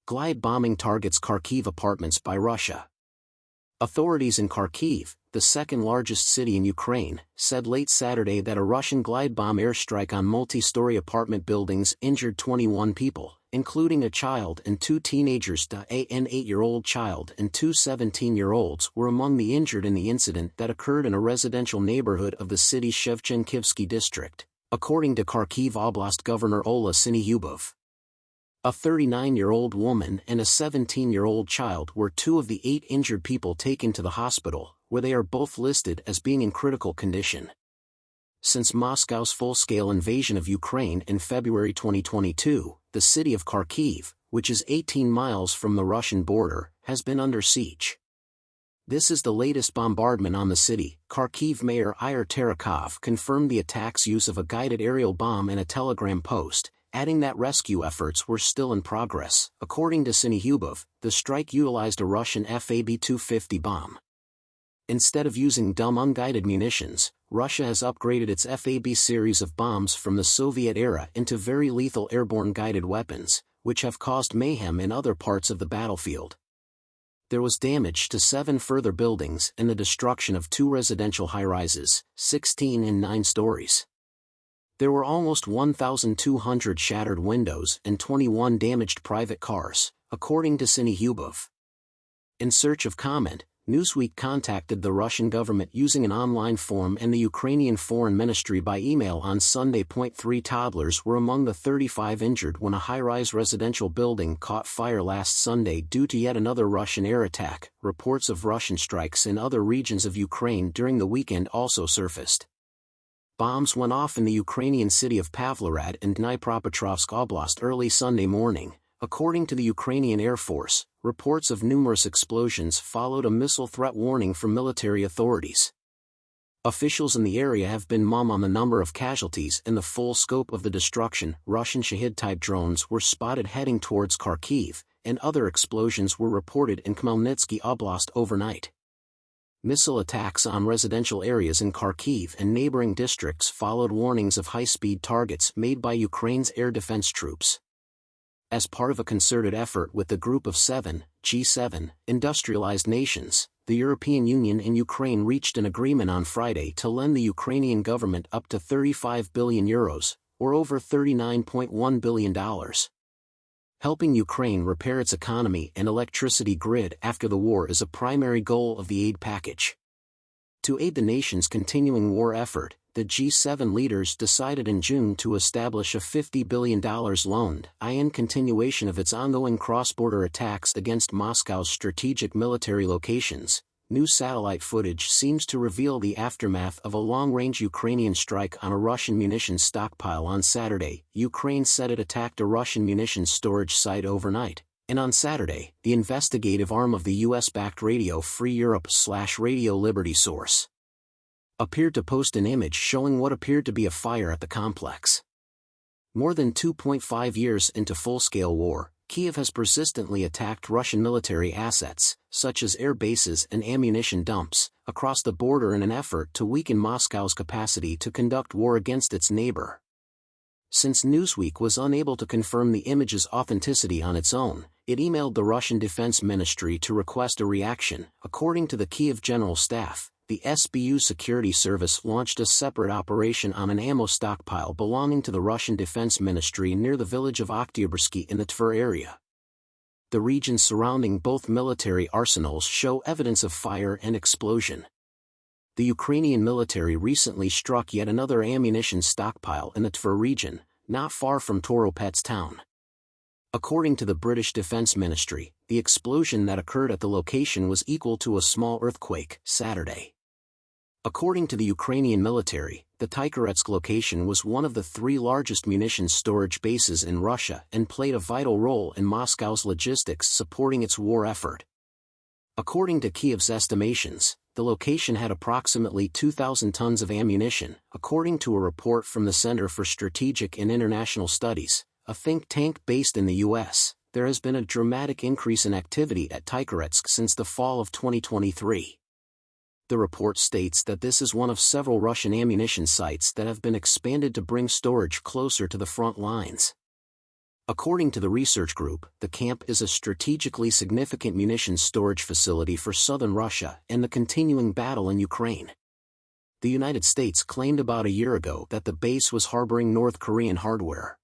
Glide bombing targets Kharkiv apartments by Russia. Authorities in Kharkiv, the second-largest city in Ukraine, said late Saturday that a Russian glide bomb airstrike on multi-story apartment buildings injured 21 people, including a child and two teenagers. An 8-year-old child and two 17-year-olds were among the injured in the incident that occurred in a residential neighborhood of the city's Shevchenkivsky district, according to Kharkiv Oblast Governor Ola Syniehubov. A 39-year-old woman and a 17-year-old child were two of the 8 injured people taken to the hospital, where they are both listed as being in critical condition. Since Moscow's full-scale invasion of Ukraine in February 2022, the city of Kharkiv, which is 18 miles from the Russian border, has been under siege. This is the latest bombardment on the city. Kharkiv Mayor Ihor Terekov confirmed the attack's use of a guided aerial bomb in a telegram post, adding that rescue efforts were still in progress. According to Syniehubov, the strike utilized a Russian FAB-250 bomb. Instead of using dumb unguided munitions, Russia has upgraded its FAB series of bombs from the Soviet era into very lethal airborne guided weapons, which have caused mayhem in other parts of the battlefield. There was damage to 7 further buildings and the destruction of 2 residential high-rises, 16 and 9 stories. There were almost 1,200 shattered windows and 21 damaged private cars, according to Syniehubov. In search of comment, Newsweek contacted the Russian government using an online form and the Ukrainian Foreign Ministry by email on Sunday. 3 toddlers were among the 35 injured when a high-rise residential building caught fire last Sunday due to yet another Russian air attack. Reports of Russian strikes in other regions of Ukraine during the weekend also surfaced. Bombs went off in the Ukrainian city of Pavlograd and Dnipropetrovsk Oblast early Sunday morning. According to the Ukrainian Air Force, reports of numerous explosions followed a missile threat warning from military authorities. Officials in the area have been mum on the number of casualties and the full scope of the destruction. Russian Shahid-type drones were spotted heading towards Kharkiv, and other explosions were reported in Khmelnytsky Oblast overnight. Missile attacks on residential areas in Kharkiv and neighboring districts followed warnings of high-speed targets made by Ukraine's air defense troops. As part of a concerted effort with the Group of 7, G7, industrialized nations, the European Union and Ukraine reached an agreement on Friday to lend the Ukrainian government up to €35 billion, or over $39.1 billion. Helping Ukraine repair its economy and electricity grid after the war is a primary goal of the aid package. To aid the nation's continuing war effort, the G7 leaders decided in June to establish a $50 billion loan in continuation of its ongoing cross-border attacks against Moscow's strategic military locations. New satellite footage seems to reveal the aftermath of a long-range Ukrainian strike on a Russian munitions stockpile on Saturday. Ukraine said it attacked a Russian munitions storage site overnight, and on Saturday, the investigative arm of the US-backed Radio Free Europe/Radio Liberty source appeared to post an image showing what appeared to be a fire at the complex. More than 2.5 years into full-scale war, Kyiv has persistently attacked Russian military assets, such as air bases and ammunition dumps, across the border in an effort to weaken Moscow's capacity to conduct war against its neighbor. Since Newsweek was unable to confirm the image's authenticity on its own, it emailed the Russian Defense Ministry to request a reaction. According to the Kyiv General Staff, the SBU security service launched a separate operation on an ammo stockpile belonging to the Russian Defense Ministry near the village of Oktyabrski in the Tver area. The regions surrounding both military arsenals show evidence of fire and explosion. The Ukrainian military recently struck yet another ammunition stockpile in the Tver region, not far from Toropets town. According to the British Defense Ministry, the explosion that occurred at the location was equal to a small earthquake. Saturday. According to the Ukrainian military, the Tykharetsk location was one of the 3 largest munitions storage bases in Russia and played a vital role in Moscow's logistics supporting its war effort. According to Kyiv's estimations, the location had approximately 2,000 tons of ammunition, according to a report from the Center for Strategic and International Studies, a think tank based in the U.S. There has been a dramatic increase in activity at Tykharetsk since the fall of 2023. The report states that this is one of several Russian ammunition sites that have been expanded to bring storage closer to the front lines. According to the research group, the camp is a strategically significant munitions storage facility for southern Russia and the continuing battle in Ukraine. The United States claimed about a year ago that the base was harboring North Korean hardware.